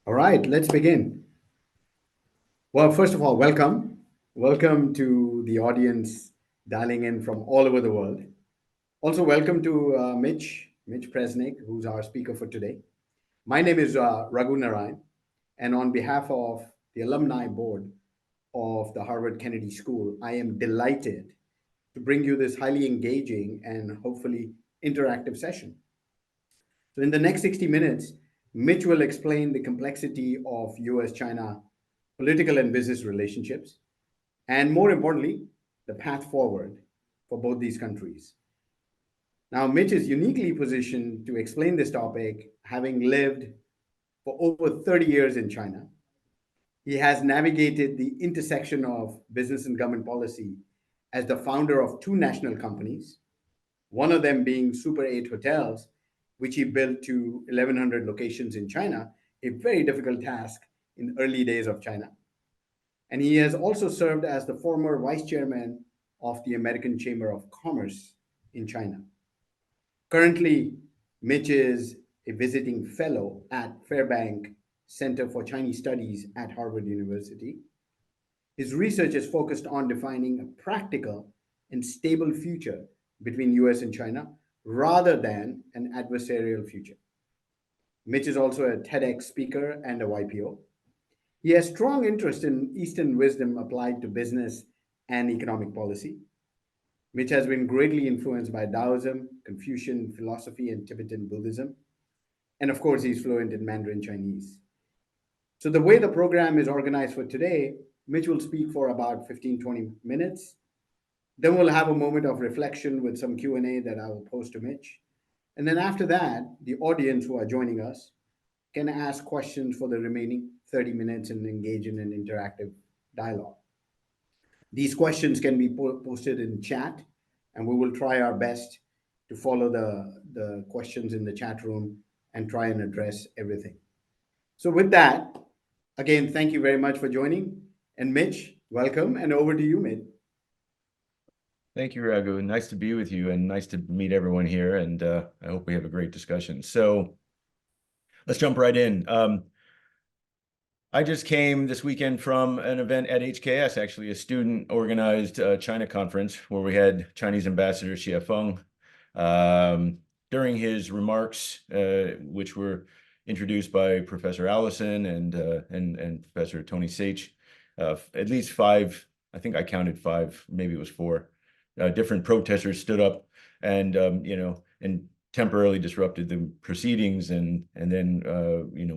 All right, let's begin. Well, first of all, welcome. Welcome to the audience dialing in from all over the world. Also, welcome to Mitch Presnick, who's our speaker for today. My name is Raghu Narayan, and on behalf of the alumni board of the Harvard Kennedy School, I am delighted to bring you this highly engaging and hopefully interactive session. So, in the next 60 minutes, Mitch will explain the complexity of US China political and business relationships, and more importantly, the path forward for both these countries. Now, Mitch is uniquely positioned to explain this topic, having lived for over 30 years in China. He has navigated the intersection of business and government policy as the founder of two national companies, one of them being Super 8 Hotels, which he built to 1,100 locations in China, a very difficult task in early days of China. And he has also served as the former vice chairman of the American Chamber of Commerce in China. Currently, Mitch is a visiting fellow at Fairbank Center for Chinese Studies at Harvard University. His research is focused on defining a practical and stable future between US and China rather than an adversarial future. Mitch is also a TEDx speaker and a YPO. He has strong interest in Eastern wisdom applied to business and economic policy. Mitch has been greatly influenced by Taoism, Confucian philosophy, and Tibetan Buddhism. And of course, he's fluent in Mandarin Chinese. So the way the program is organized for today, Mitch will speak for about 15, 20 minutes. Then we'll have a moment of reflection with some Q&A that I will pose to Mitch. And then after that, the audience who are joining us can ask questions for the remaining 30 minutes and engage in an interactive dialogue. These questions can be posted in chat, and we will try our best to follow the questions in the chat room and try and address everything. So, with that, again, thank you very much for joining. And Mitch, welcome, and over to you, Mitch. Thank you, Raghu. Nice to be with you and nice to meet everyone here. And I hope we have a great discussion. So let's jump right in. I just came this weekend from an event at HKS, actually a student-organized China conference where we had Chinese Ambassador Xie Feng. During his remarks, which were introduced by Professor Allison and Professor Tony Sage, at least five, I think I counted five, maybe it was four, different protesters stood up and and temporarily disrupted the proceedings, and then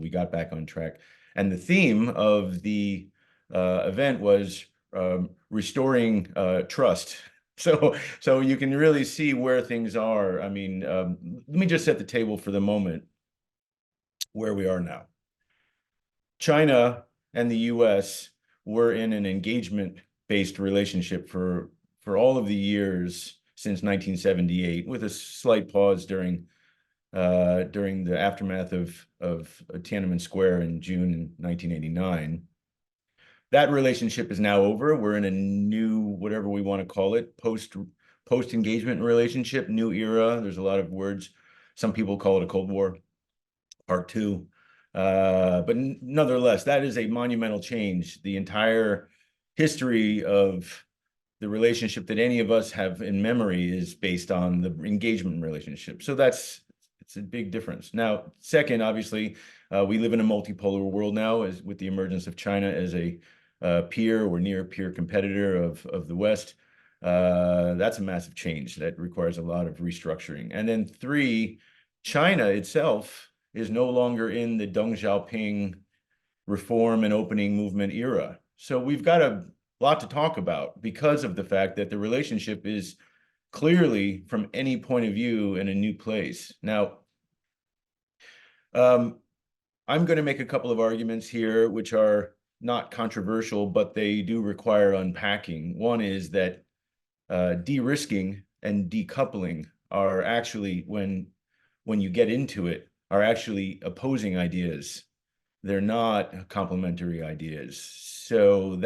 we got back on track. And the theme of the event was restoring trust. So you can really see where things are. I mean, let me just set the table for the moment where we are now. China and the U.S. were in an engagement-based relationship for all of the years since 1978, with a slight pause during the aftermath of Tiananmen Square in June 1989. That relationship is now over. We're in a new, whatever we want to call it, post-engagement relationship, new era. There's a lot of words. Some people call it a Cold War, part two. But nonetheless, that is a monumental change. The entire history of the relationship that any of us have in memory is based on the engagement relationship. So it's a big difference. Now, second, obviously, we live in a multipolar world now, as with the emergence of China as a peer or near peer competitor of the West. That's a massive change that requires a lot of restructuring. And then three, China itself is no longer in the Deng Xiaoping reform and opening movement era. So we've got a lot to talk about because of the fact that the relationship is clearly, from any point of view, in a new place. Now, I'm going to make a couple of arguments here, which are not controversial, but they do require unpacking. One is that de-risking and decoupling are actually, when you get into it, are actually opposing ideas. They're not complementary ideas. So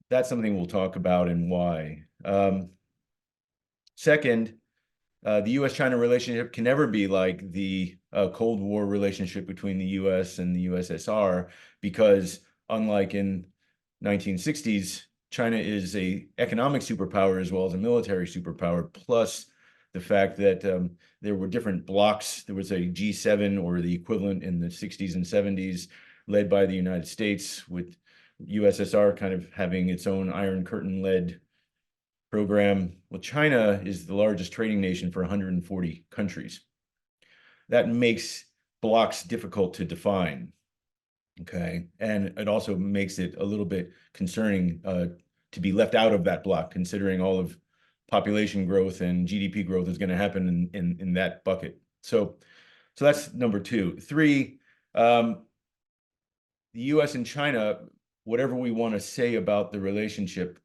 that's something we'll talk about and why. Second, the U.S.-China relationship can never be like the Cold War relationship between the U.S. and the USSR, because unlike in 1960s, China is a economic superpower as well as a military superpower, plus the fact that there were different blocs. There was a G7 or the equivalent in the 60s and 70s, led by the United States, with USSR kind of having its own Iron Curtain-led program. Well, China is the largest trading nation for 140 countries. That makes blocks difficult to define. Okay. And it also makes it a little bit concerning to be left out of that block, considering all of population growth and GDP growth is going to happen in that bucket. So that's number two. Three, the US and China, whatever we want to say about the relationship,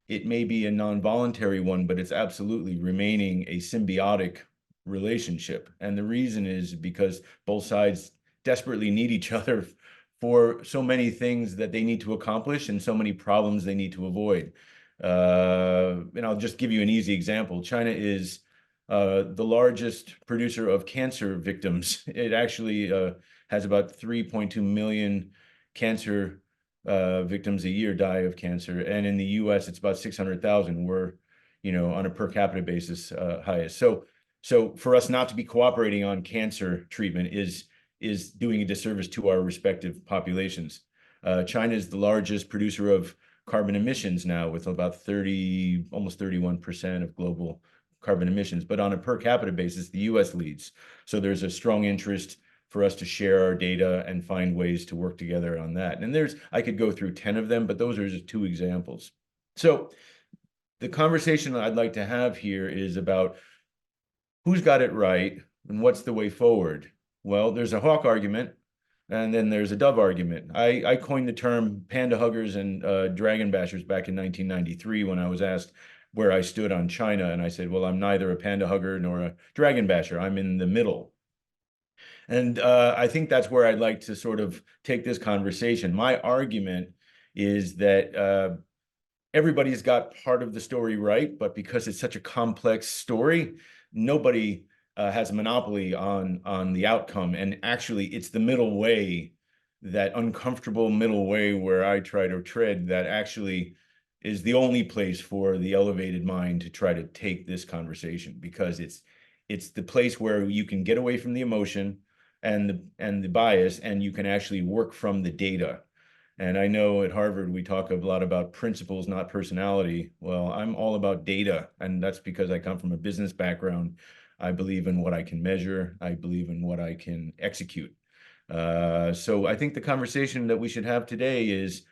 it may be a non-voluntary one, but it's absolutely remaining a symbiotic relationship. And the reason is because both sides desperately need each other for so many things that they need to accomplish and so many problems they need to avoid. And I'll just give you an easy example. China is the largest producer of cancer victims. It actually has about 3.2 million cancer victims a year die of cancer. And in the US, it's about 600,000. We're, on a per capita basis, highest. So for us not to be cooperating on cancer treatment is doing a disservice to our respective populations. China is the largest producer of carbon emissions now, with about almost 31% of global carbon emissions. But on a per capita basis, the US leads. So there's a strong interest for us to share our data and find ways to work together on that. And I could go through 10 of them, but those are just two examples. So the conversation that I'd like to have here is about who's got it right and what's the way forward. Well, there's a hawk argument, and then there's a dove argument. I coined the term panda huggers and dragon bashers back in 1993 when I was asked where I stood on China. And I said, well, I'm neither a panda hugger nor a dragon basher. I'm in the middle. And I think that's where I'd like to sort of take this conversation. My argument is that everybody's got part of the story right, but because it's such a complex story, nobody has a monopoly on the outcome. And actually, it's the middle way, that uncomfortable middle way where I try to tread, that actually is the only place for the elevated mind to try to take this conversation, because it's the place where you can get away from the emotion and the bias, and you can actually work from the data. And I know at Harvard, we talk a lot about principles, not personality. Well, I'm all about data, and that's because I come from a business background. I believe in what I can measure. I believe in what I can execute. So I think the conversation that we should have today is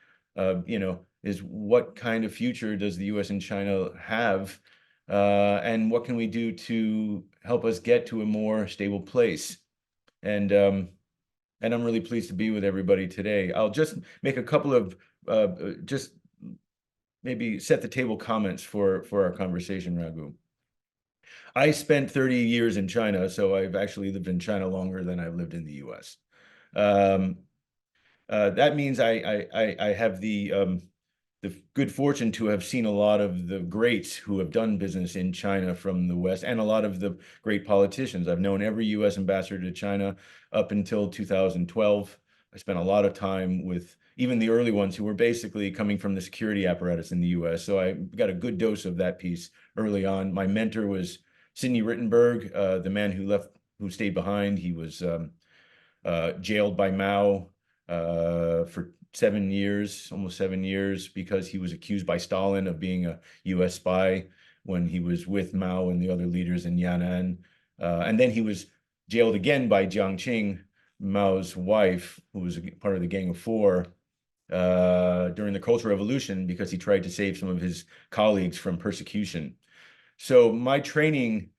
what kind of future does the US and China have? And what can we do to help us get to a more stable place? And I'm really pleased to be with everybody today. I'll just make a couple of just maybe set the table comments for our conversation, Raghu. I spent 30 years in China, so I've actually lived in China longer than I've lived in the US. That means I have the good fortune to have seen a lot of the greats who have done business in China from the West, and a lot of the great politicians. I've known every US ambassador to China up until 2012. I spent a lot of time with even the early ones who were basically coming from the security apparatus in the US. So I got a good dose of that piece early on. My mentor was Sidney Rittenberg, the man who stayed behind. He was jailed by Mao for 7 years, almost 7 years, because he was accused by Stalin of being a US spy when he was with Mao and the other leaders in Yan'an. And then he was jailed again by Jiang Qing, Mao's wife, who was part of the Gang of Four, during the Cultural Revolution, because he tried to save some of his colleagues from persecution. So my training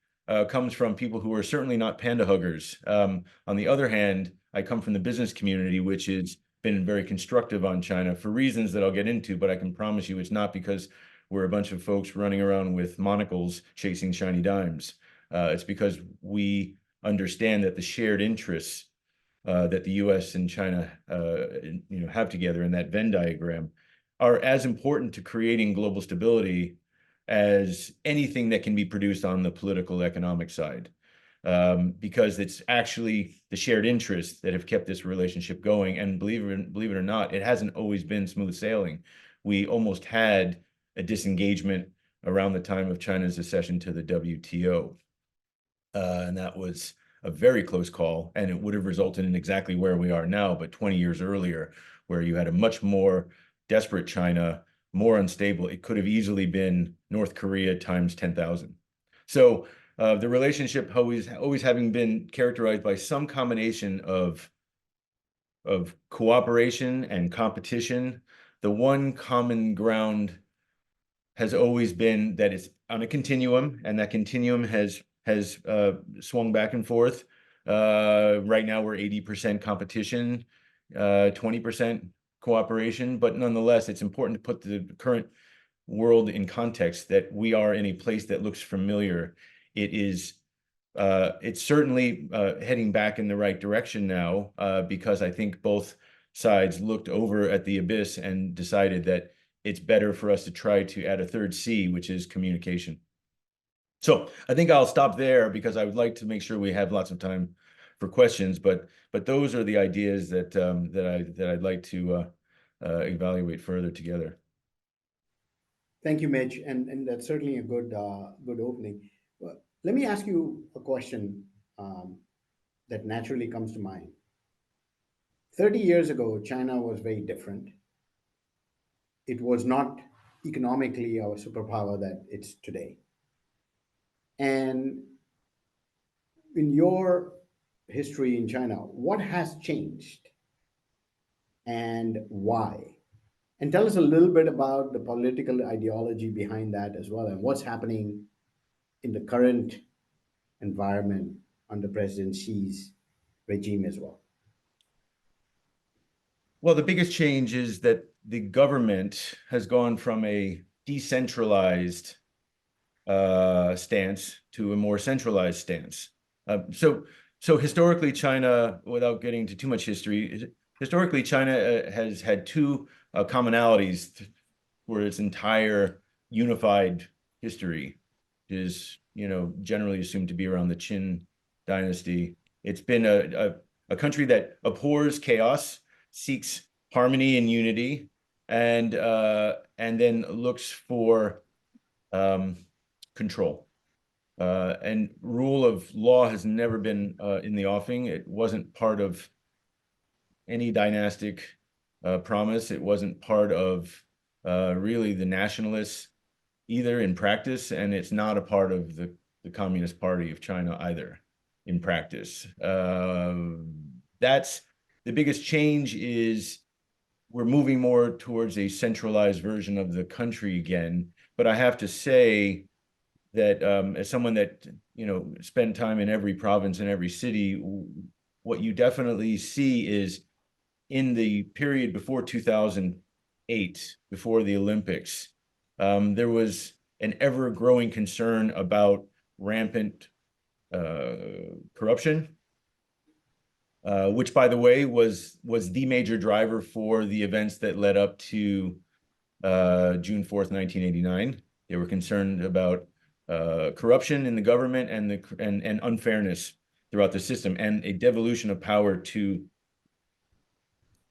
comes from people who are certainly not panda huggers. On the other hand, I come from the business community, which has been very constructive on China for reasons that I'll get into, but I can promise you it's not because we're a bunch of folks running around with monocles chasing shiny dimes. It's because we understand that the shared interests that the US and China have together in that Venn diagram are as important to creating global stability as anything that can be produced on the political economic side, because it's actually the shared interests that have kept this relationship going. And believe it or not, it hasn't always been smooth sailing. We almost had a disengagement around the time of China's accession to the WTO. And that was a very close call, and it would have resulted in exactly where we are now, but 20 years earlier, where you had a much more desperate China, more unstable. It could have easily been North Korea times 10,000. So the relationship always having been characterized by some combination of cooperation and competition. The one common ground has always been that it's on a continuum, and that continuum has swung back and forth. Right now, we're 80% competition, 20% cooperation, but nonetheless, it's important to put the current world in context that we are in a place that looks familiar. It's certainly heading back in the right direction now, because I think both sides looked over at the abyss and decided that it's better for us to try to add a third C, which is communication. So I think I'll stop there because I would like to make sure we have lots of time for questions. But those are the ideas that I'd like to evaluate further together. Thank you, Mitch, and that's certainly a good opening. Well, let me ask you a question that naturally comes to mind. 30 years ago, China was very different. It was not economically our superpower that it's today. And in your history in China, what has changed and why? And tell us a little bit about the political ideology behind that as well, and what's happening in the current environment under President Xi's regime as well. Well, the biggest change is that the government has gone from a decentralized stance to a more centralized stance. So historically, China, without getting into too much history, historically China has had two commonalities for its entire unified history, which is generally assumed to be around the Qin dynasty. It's been a country that abhors chaos, seeks harmony and unity, and then looks for control. And rule of law has never been in the offing. It wasn't part of any dynastic promise. It wasn't part of really the nationalists either in practice, and it's not a part of the Communist Party of China either in practice. That's the biggest change. Is we're moving more towards a centralized version of the country again. But I have to say that as someone that spent time in every province and every city, what you definitely see is in the period before 2008, before the Olympics, there was an ever-growing concern about rampant corruption, which, by the way, was the major driver for the events that led up to June 4th, 1989. They were concerned about corruption in the government and unfairness throughout the system, and a devolution of power to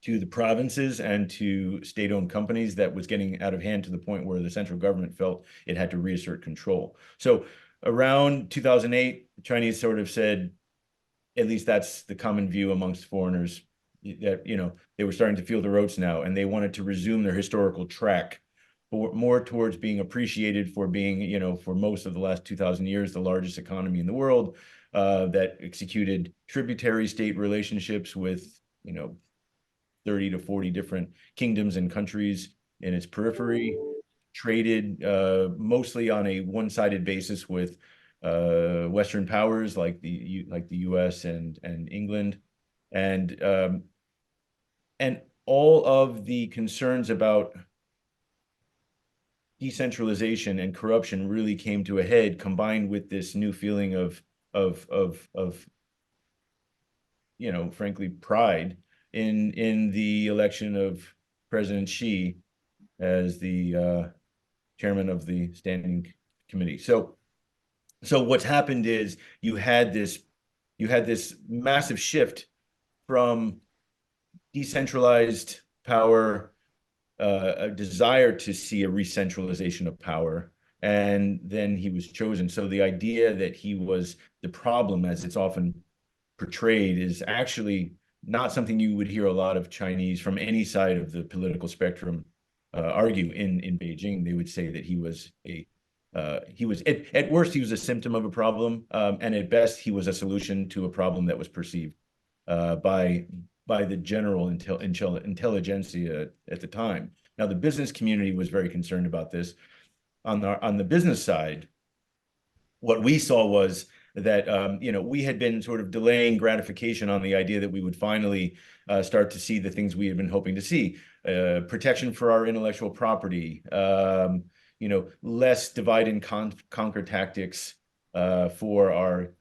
the provinces and to state-owned companies that was getting out of hand to the point where the central government felt it had to reassert control. So around 2008, the Chinese sort of said, at least that's the common view amongst foreigners, that they were starting to feel the ropes now, and they wanted to resume their historical track, more towards being appreciated for being, for most of the last 2,000 years, the largest economy in the world, that executed tributary state relationships with 30 to 40 different kingdoms and countries in its periphery, traded mostly on a one-sided basis with Western powers like the U.S. and England, and all of the concerns about decentralization and corruption really came to a head, combined with this new feeling of frankly, pride in the election of President Xi as the chairman of the standing committee. So what's happened is you had this massive shift from decentralized power, a desire to see a re-centralization of power, and then he was chosen. So the idea that he was the problem, as it's often portrayed, is actually not something you would hear a lot of Chinese from any side of the political spectrum argue in Beijing. They would say that he was at worst he was a symptom of a problem, and at best he was a solution to a problem that was perceived by the general intelligentsia at the time. Now, the business community was very concerned about this. On the business side, what we saw was that we had been sort of delaying gratification on the idea that we would finally start to see the things we had been hoping to see: protection for our intellectual property, less divide and conquer tactics for our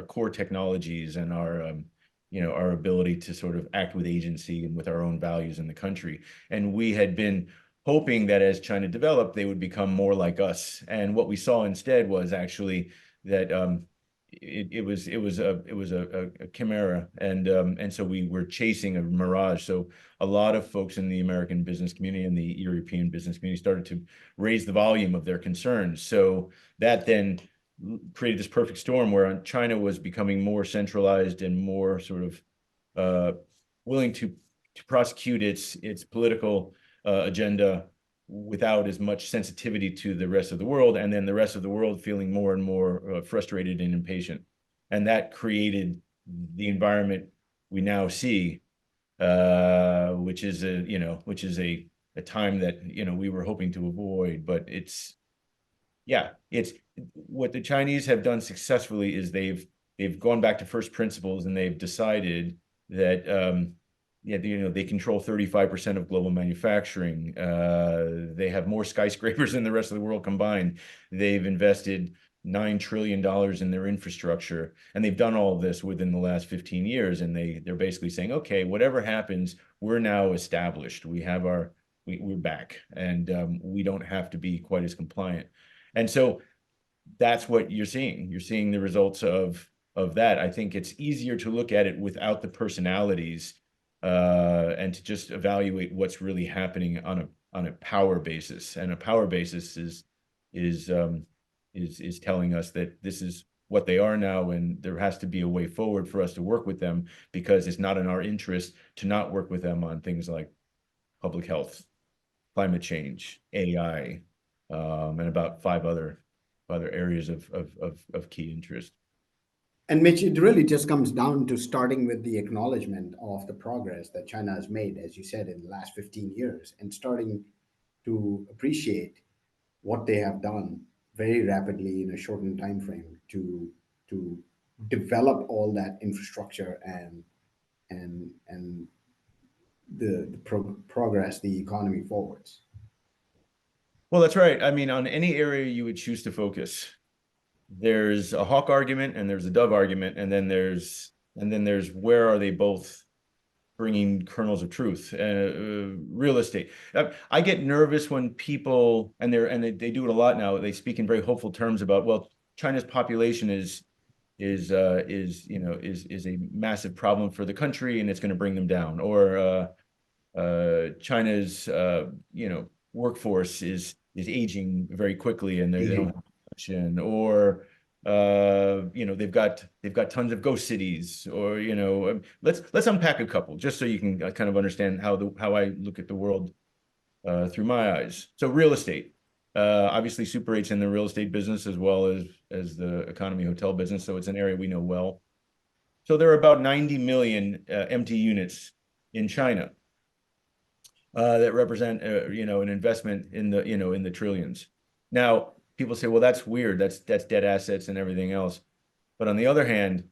core technologies and our ability to sort of act with agency and with our own values in the country. And we had been hoping that as China developed, they would become more like us. And what we saw instead was actually that it was a chimera, and so we were chasing a mirage. So a lot of folks in the American business community and the European business community started to raise the volume of their concerns. So that then created this perfect storm where China was becoming more centralized and more sort of willing to prosecute its political agenda without as much sensitivity to the rest of the world, and then the rest of the world feeling more and more frustrated and impatient. And that created the environment we now see, which is a time that we were hoping to avoid. But it's what the Chinese have done successfully is they've gone back to first principles, and they've decided that they control 35% of global manufacturing. They have more skyscrapers than the rest of the world combined. They've invested $9 trillion in their infrastructure, and they've done all of this within the last 15 years. And they're basically saying, okay, whatever happens, we're now established. We're back, and we don't have to be quite as compliant. And so that's what you're seeing. You're seeing the results of that. I think it's easier to look at it without the personalities, and to just evaluate what's really happening on a power basis. And a power basis is telling us that this is what they are now, and there has to be a way forward for us to work with them, because it's not in our interest to not work with them on things like public health, climate change, AI, and about five other areas of key interest. And Mitch, it really just comes down to starting with the acknowledgement of the progress that China has made, as you said, in the last 15 years, and starting to appreciate what they have done very rapidly in a shortened time frame to develop all that infrastructure and progress the economy forwards. Well, that's right. I mean, on any area you would choose to focus, there's a hawk argument and there's a dove argument, and then there's where are they both bringing kernels of truth? Real estate. I get nervous when people, and they do it a lot now, they speak in very hopeful terms about, well, China's population is a massive problem for the country, and it's going to bring them down. Or China's workforce is aging very quickly, and they don't have much. Or they've got tons of ghost cities. Or let's unpack a couple just so you can kind of understand how I look at the world through my eyes. So real estate, obviously Super 8's in the real estate business as well as the economy hotel business, so it's an area we know well. So there are about 90 million empty units in China that represent an investment in the trillions. Now, people say, well, that's weird. That's dead assets and everything else. But on the other hand,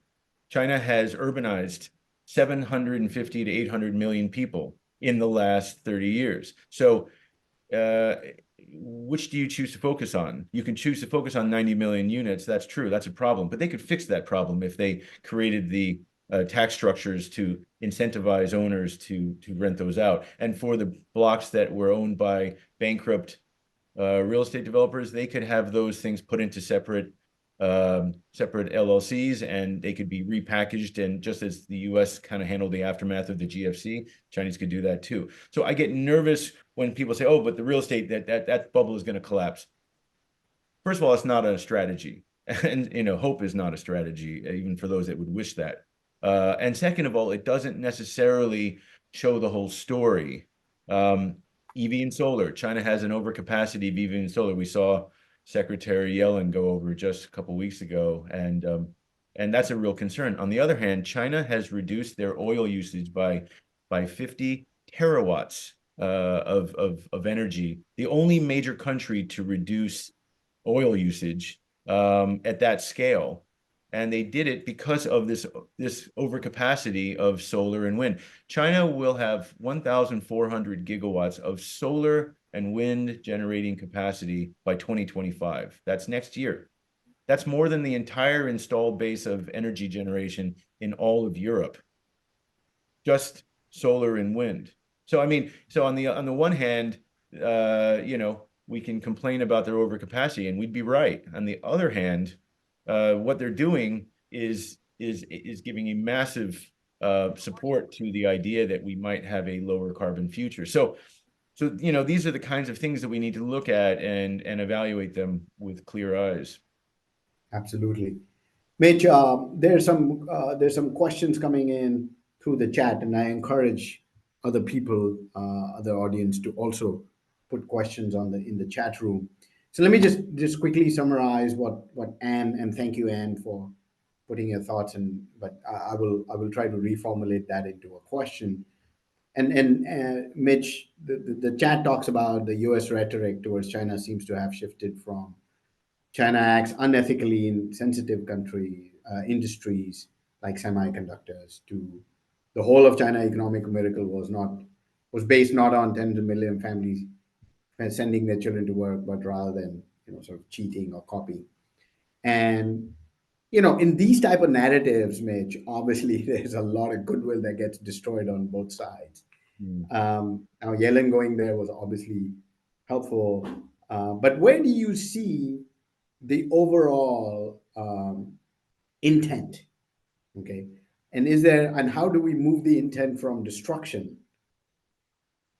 China has urbanized 750 to 800 million people in the last 30 years. So which do you choose to focus on? You can choose to focus on 90 million units. That's true. That's a problem. But they could fix that problem if they created the tax structures to incentivize owners to rent those out. And for the blocks that were owned by bankrupt real estate developers, they could have those things put into separate LLCs, and they could be repackaged. And just as the U.S. kind of handled the aftermath of the GFC, Chinese could do that too. So I get nervous when people say, "Oh, but the real estate that bubble is going to collapse." First of all, it's not a strategy, and hope is not a strategy, even for those that would wish that. And second of all, it doesn't necessarily show the whole story. EV and solar. China has an overcapacity of EV and solar. We saw Secretary Yellen go over just a couple of weeks ago, and that's a real concern. On the other hand, China has reduced their oil usage by 50 terawatts of energy. The only major country to reduce oil usage at that scale. And they did it because of this overcapacity of solar and wind. China will have 1,400 gigawatts of solar and wind generating capacity by 2025. That's next year. That's more than the entire installed base of energy generation in all of Europe. Just solar and wind. So I mean, so on the one hand, we can complain about their overcapacity, and we'd be right. On the other hand, what they're doing is giving a massive support to the idea that we might have a lower carbon future. So these are the kinds of things that we need to look at and evaluate them with clear eyes. Absolutely. Mitch, there's some questions coming in through the chat, and I encourage other people, other audience, to also put questions in the chat room. So let me just quickly summarize what Anne, and thank you, Anne, for putting your thoughts in. But I will try to reformulate that into a question. And Mitch, the chat talks about the U.S. rhetoric towards China seems to have shifted from China acts unethically in sensitive country industries like semiconductors to the whole of China economic miracle was based not on tens of million families sending their children to work, but rather than sort of cheating or copying. And in these type of narratives, Mitch, obviously there's a lot of goodwill that gets destroyed on both sides. Now Yellen going there was obviously helpful, but where do you see the overall intent? Okay, and how do we move the intent from destruction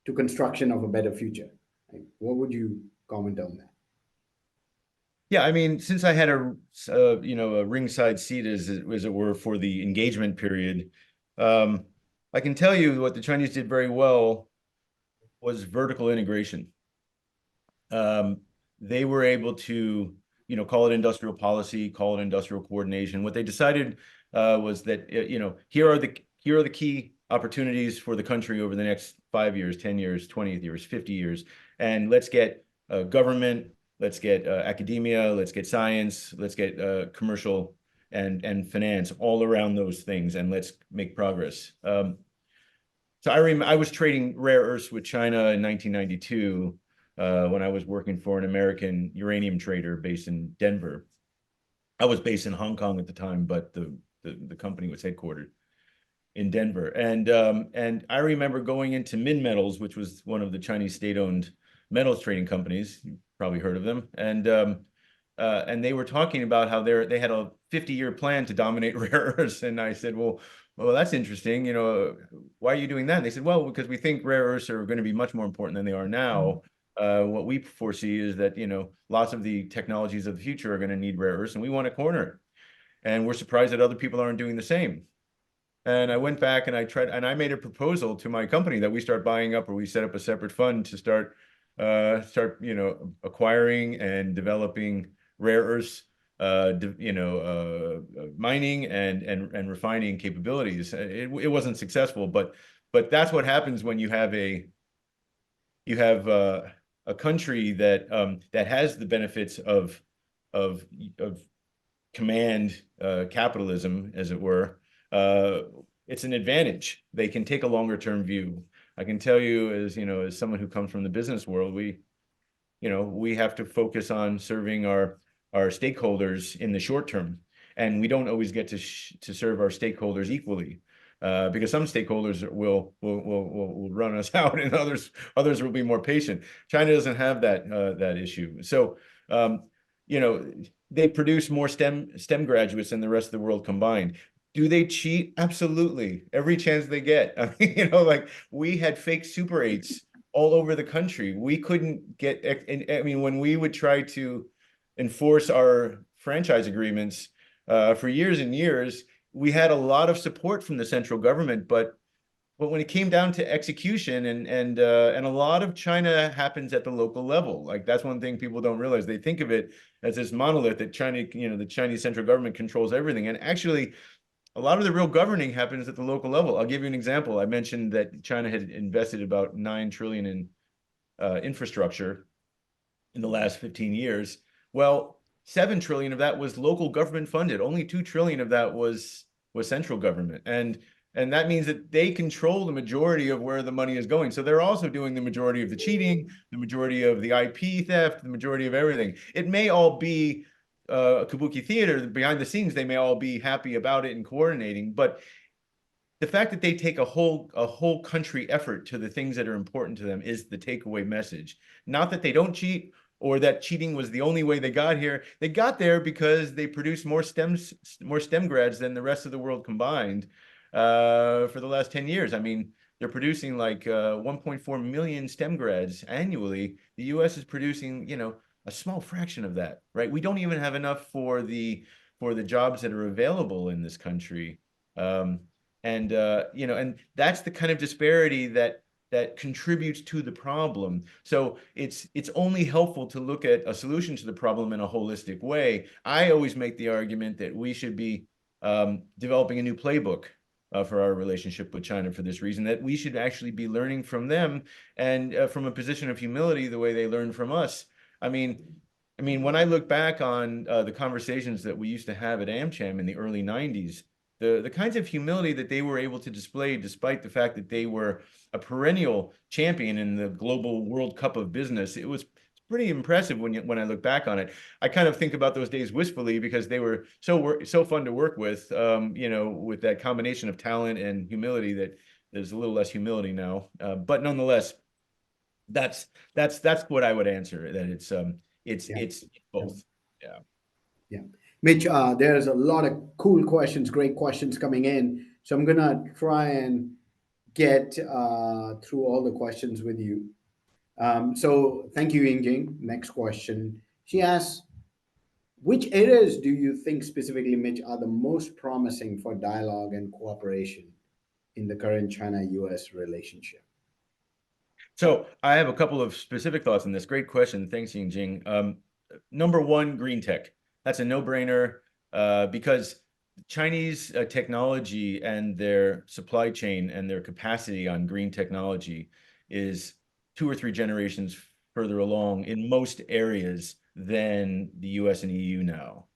to construction of a better future? Like, what would you comment on that? Yeah, I mean, since I had a ringside seat, as it were, for the engagement period, I can tell you what the Chinese did very well was vertical integration. They were able to, call it industrial policy, call it industrial coordination. What they decided was that, here are the key opportunities for the country over the next 5 years, 10 years, 20 years, 50 years, and let's get government, let's get academia, let's get science, let's get commercial and finance all around those things, and let's make progress. So I was trading rare earths with China in 1992 when I was working for an American uranium trader based in Denver. I was based in Hong Kong at the time, but the company was headquartered in Denver. And I remember going into Minmetals, which was one of the Chinese state-owned metals trading companies. You've probably heard of them. And they were talking about how they had a 50-year plan to dominate rare earths. And I said, well, that's interesting. Why are you doing that? And they said, well, because we think rare earths are going to be much more important than they are now. What we foresee is that, lots of the technologies of the future are going to need rare earths, and we want to corner it. And we're surprised that other people aren't doing the same. And I went back and I made a proposal to my company that we start buying up, or we set up a separate fund to start acquiring and developing rare earths, mining and refining capabilities. It wasn't successful, but that's what happens when you have a country that has the benefits of command capitalism, as it were. It's an advantage. They can take a longer term view. I can tell you, as someone who comes from the business world, we have to focus on serving our stakeholders in the short term. and we don't always get to serve our stakeholders equally. Because some stakeholders will run us out, and others will be more patient. China doesn't have that issue. So you know, they produce more STEM graduates than the rest of the world combined. Do they cheat? Absolutely. Every chance they get. I mean, like we had fake Super 8s all over the country. We couldn't get, I mean, when we would try to enforce our franchise agreements for years and years, we had a lot of support from the central government, but when it came down to execution and a lot of China happens at the local level. Like that's one thing people don't realize. They think of it as this monolith that China, the Chinese central government controls everything. And actually, a lot of the real governing happens at the local level. I'll give you an example. I mentioned that China had invested about 9 trillion in infrastructure in the last 15 years. Well, 7 trillion of that was local government funded. Only 2 trillion of that was central government. And that means that they control the majority of where the money is going. So they're also doing the majority of the cheating, the majority of the IP theft, the majority of everything. It may all be kabuki theater. Behind the scenes, they may all be happy about it and coordinating, but the fact that they take a whole country effort to the things that are important to them is the takeaway message. Not that they don't cheat or that cheating was the only way they got here. They got there because they produced more STEM grads than the rest of the world combined for the last 10 years. I mean, they're producing like 1.4 million STEM grads annually. The U.S. is producing, a small fraction of that, right? We don't even have enough for the jobs that are available in this country. And that's the kind of disparity that contributes to the problem. So it's only helpful to look at a solution to the problem in a holistic way. I always make the argument that we should be developing a new playbook for our relationship with China for this reason, that we should actually be learning from them and from a position of humility the way they learn from us. I mean, when I look back on the conversations that we used to have at AmCham in the early 90s, the kinds of humility that they were able to display, despite the fact that they were a perennial champion in the global World Cup of business, it was pretty impressive when I look back on it. I kind of think about those days wistfully because they were so fun to work with, with that combination of talent and humility that there's a little less humility now. But nonetheless, that's what I would answer, that it's both. Yeah. Yeah. Mitch, there's a lot of cool questions, great questions coming in. So I'm going to try and get through all the questions with you. So thank you, Yingjing. Next question. She asks, which areas do you think specifically, Mitch, are the most promising for dialogue and cooperation in the current China-U.S. relationship? So I have a couple of specific thoughts on this. Great question. Thanks, Yingjing. Number one, green tech. That's a no-brainer because Chinese technology and their supply chain and their capacity on green technology is 2 or 3 generations further along in most areas than the US and EU now.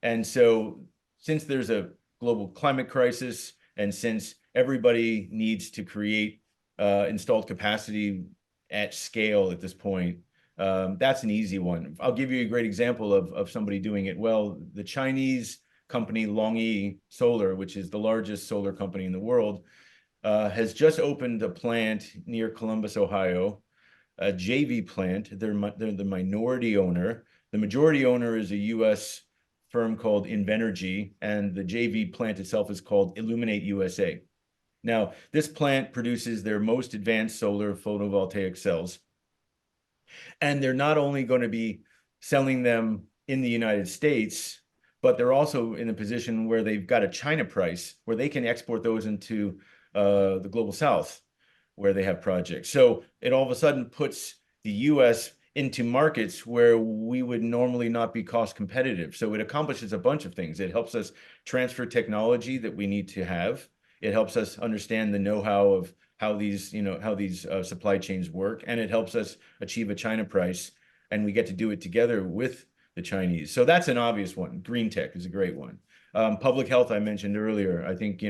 And so since there's a global climate crisis and since everybody needs to create installed capacity at scale at this point, that's an easy one. I'll give you a great example of somebody doing it well. The Chinese company Longyi Solar, which is the largest solar company in the world, has just opened a plant near Columbus, Ohio, a JV plant. They're the minority owner. The majority owner is a US firm called Invenergy, and the JV plant itself is called Illuminate USA. Now, this plant produces their most advanced solar photovoltaic cells. And they're not only going to be selling them in the United States, but they're also in a position where they've got a China price where they can export those into the global South, where they have projects. So it all of a sudden puts the US into markets where we would normally not be cost competitive. So it accomplishes a bunch of things. It helps us transfer technology that we need to have. It helps us understand the know-how of how these supply chains work, and it helps us achieve a China price, and we get to do it together with the Chinese. So that's an obvious one. Green tech is a great one. Public health, I mentioned earlier. I think,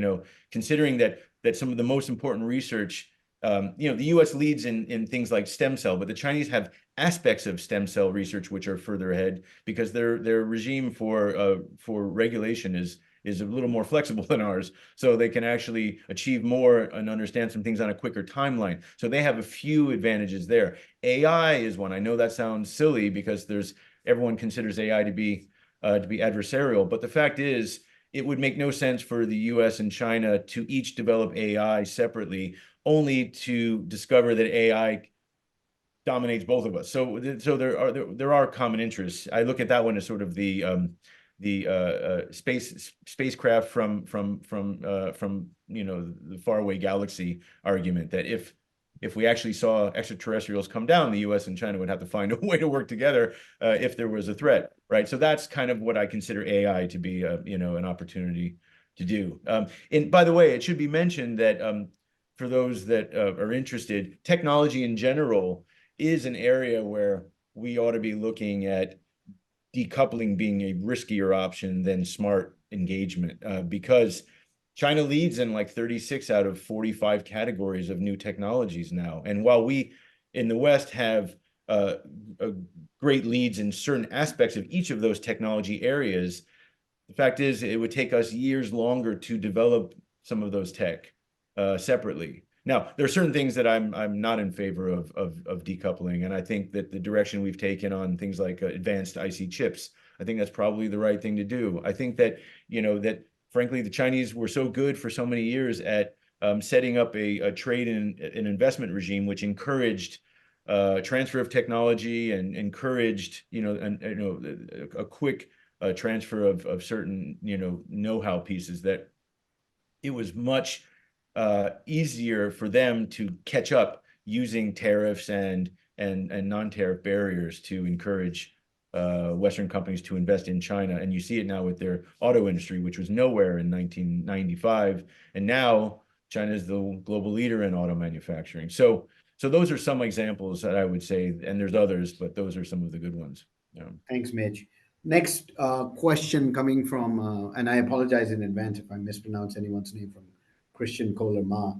considering that some of the most important research the U.S. leads in things like stem cell, but the Chinese have aspects of stem cell research which are further ahead because their regime for regulation is a little more flexible than ours, so they can actually achieve more and understand some things on a quicker timeline. So they have a few advantages there. AI is one. I know that sounds silly because everyone considers AI to be adversarial, but the fact is, it would make no sense for the U.S. and China to each develop AI separately, only to discover that AI dominates both of us. So there are common interests. I look at that one as sort of the spacecraft from the faraway galaxy argument, that if we actually saw extraterrestrials come down, the U.S. and China would have to find a way to work together if there was a threat, right? So that's kind of what I consider AI to be, an opportunity to do. And by the way, it should be mentioned that for those that are interested, technology in general is an area where we ought to be looking at decoupling being a riskier option than smart engagement, because China leads in like 36 out of 45 categories of new technologies now. And while we in the West have great leads in certain aspects of each of those technology areas, the fact is it would take us years longer to develop some of those tech separately. Now, there are certain things that I'm not in favor of decoupling, and I think that the direction we've taken on things like advanced IC chips, I think that's probably the right thing to do. I think that that frankly the Chinese were so good for so many years at setting up a trade and an investment regime which encouraged transfer of technology and encouraged a quick transfer of certain know-how pieces, that it was much easier for them to catch up using tariffs and non-tariff barriers to encourage Western companies to invest in China. And you see it now with their auto industry, which was nowhere in 1995. And now China is the global leader in auto manufacturing. So those are some examples that I would say, and there's others, but those are some of the good ones. Yeah. Thanks, Mitch. Next question coming from, and I apologize in advance if I mispronounce anyone's name, from Christian Kohler Ma.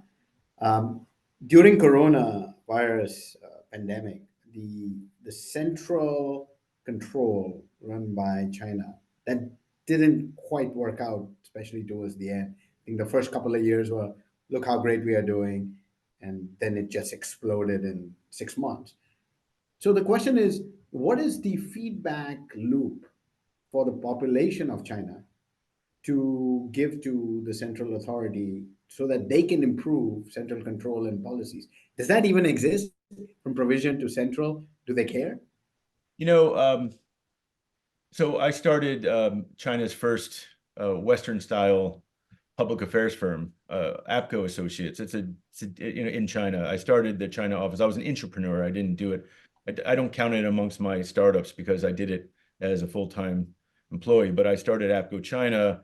During coronavirus pandemic, the central control run by China, that didn't quite work out, especially towards the end. I think the first couple of years were, look how great we are doing, and then it just exploded in 6 months. So the question is, what is the feedback loop for the population of China to give to the central authority so that they can improve central control and policies? Does that even exist, from provision to central? Do they care? So I started China's first Western-style public affairs firm, APCO Associates. It's in China. I started the China office. I was an entrepreneur. I didn't do it. I don't count it amongst my startups because I did it as a full-time employee. But I started APCO China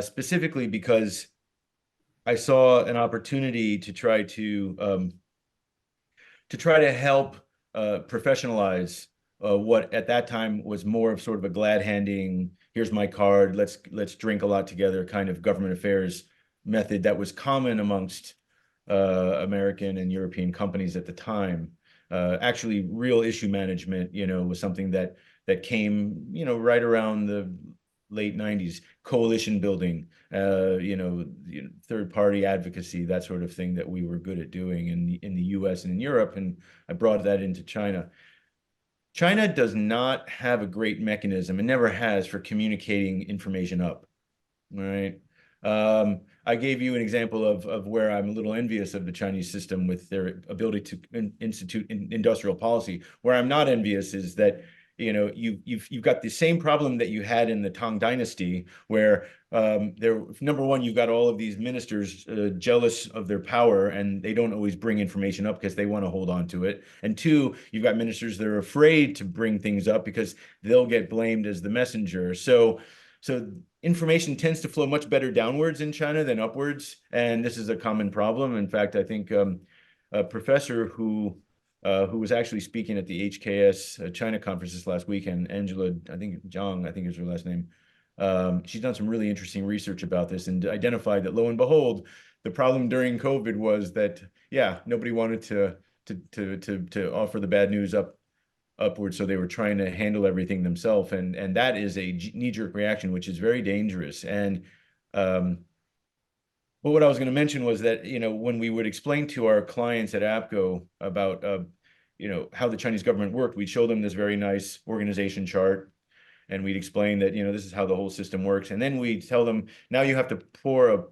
specifically because I saw an opportunity to try to help professionalize what at that time was more of sort of a glad handing, here's my card, let's drink a lot together kind of government affairs method that was common amongst American and European companies at the time. Actually, real issue management, was something that came, right around the late 90s. Coalition building, third party advocacy, that sort of thing that we were good at doing in the U.S. and in Europe, and I brought that into China. China does not have a great mechanism, and never has, for communicating information up. Right. I gave you an example of where I'm a little envious of the Chinese system with their ability to institute industrial policy. Where I'm not envious is that you've got the same problem that you had in the Tang Dynasty, where number one, you've got all of these ministers jealous of their power, and they don't always bring information up because they want to hold on to it. And two, you've got ministers that are afraid to bring things up because they'll get blamed as the messenger. So information tends to flow much better downwards in China than upwards, and this is a common problem. In fact, I think a professor who was actually speaking at the HKS China conference this last weekend, Angela, I think Zhang, I think is her last name. She's done some really interesting research about this and identified that, lo and behold, the problem during COVID was that yeah, nobody wanted to offer the bad news upward, so they were trying to handle everything themselves, and that is a knee-jerk reaction, which is very dangerous. And but what I was going to mention was that, when we would explain to our clients at APCO about, how the Chinese government worked, we'd show them this very nice organization chart, and we'd explain that, this is how the whole system works. And then we'd tell them, now you have to pour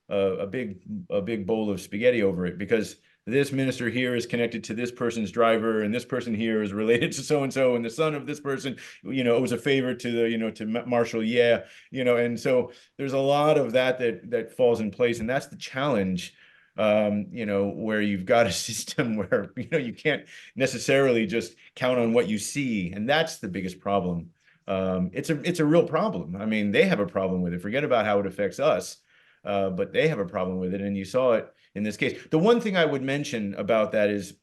a big bowl of spaghetti over it, because this minister here is connected to this person's driver, and this person here is related to so and so, and the son of this person, owes a favor to to Marshall. Yeah, and so there's a lot of that falls in place, and that's the challenge. Where you've got a system where you can't necessarily just count on what you see, and that's the biggest problem. It's a real problem. I mean, they have a problem with it. Forget about how it affects us, but they have a problem with it, and you saw it in this case. The one thing I would mention about that is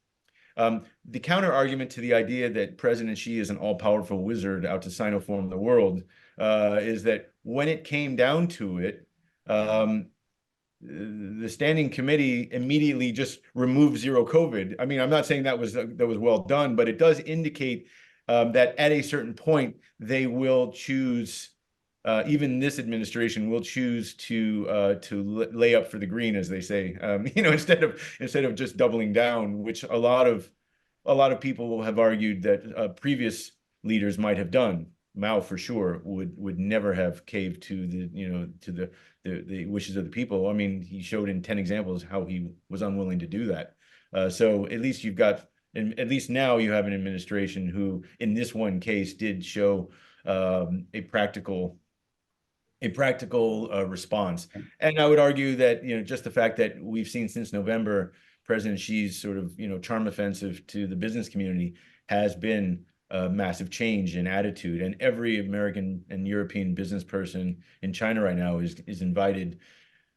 the counter argument to the idea that President Xi is an all-powerful wizard out to Sinoform the world is that when it came down to it, the standing committee immediately just removed zero COVID. I mean, I'm not saying that was well done, but it does indicate that at a certain point they will choose. Even this administration will choose to lay up for the green, as they say. Instead of just doubling down, which a lot of people have argued that previous leaders might have done. Mao, for sure, would never have caved to the wishes of the people. I mean, he showed in 10 examples how he was unwilling to do that. So at least and at least now you have an administration who, in this one case, did show a practical response. And I would argue that, just the fact that we've seen since November, President Xi's sort of, charm offensive to the business community has been a massive change in attitude. And every American and European business person in China right now is invited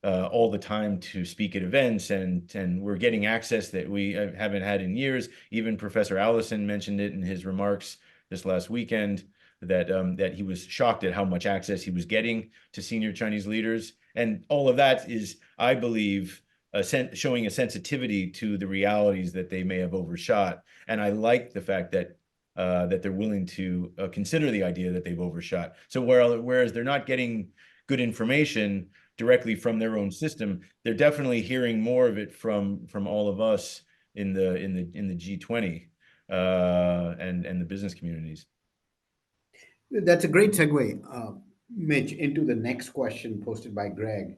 all the time to speak at events, and we're getting access that we haven't had in years. Even Professor Allison mentioned it in his remarks this last weekend, that he was shocked at how much access he was getting to senior Chinese leaders. And all of that is, I believe, showing a sensitivity to the realities that they may have overshot. And I like the fact that they're willing to consider the idea that they've overshot. So whereas they're not getting good information directly from their own system, they're definitely hearing more of it from all of us in the G20 and the business communities. That's a great segue, Mitch, into the next question posted by Greg.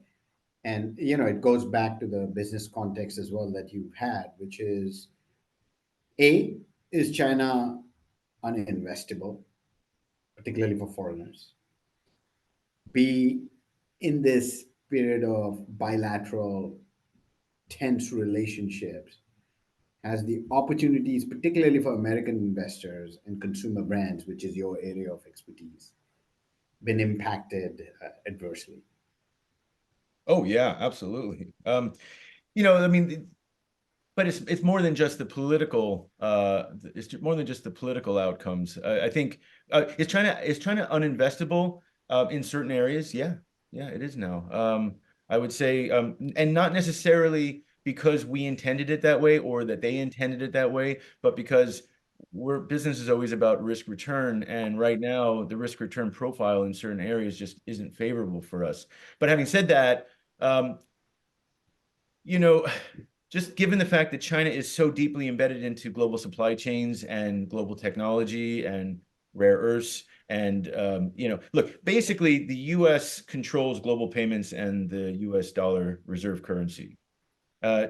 And, it goes back to the business context as well that you've had, which is A, is China uninvestable, particularly for foreigners? B, in this period of bilateral tense relationships, has the opportunities, particularly for American investors and consumer brands, which is your area of expertise, been impacted adversely? Oh yeah, absolutely. I mean, but it's more than just the political. It's more than just the political outcomes. I think is China uninvestable in certain areas? Yeah, yeah, it is now. I would say, and not necessarily because we intended it that way or that they intended it that way, but because business is always about risk return, and right now the risk return profile in certain areas just isn't favorable for us. But having said that, um, you know, just given the fact that China is so deeply embedded into global supply chains and global technology and rare earths, and look, basically the U.S. controls global payments and the U.S. dollar reserve currency.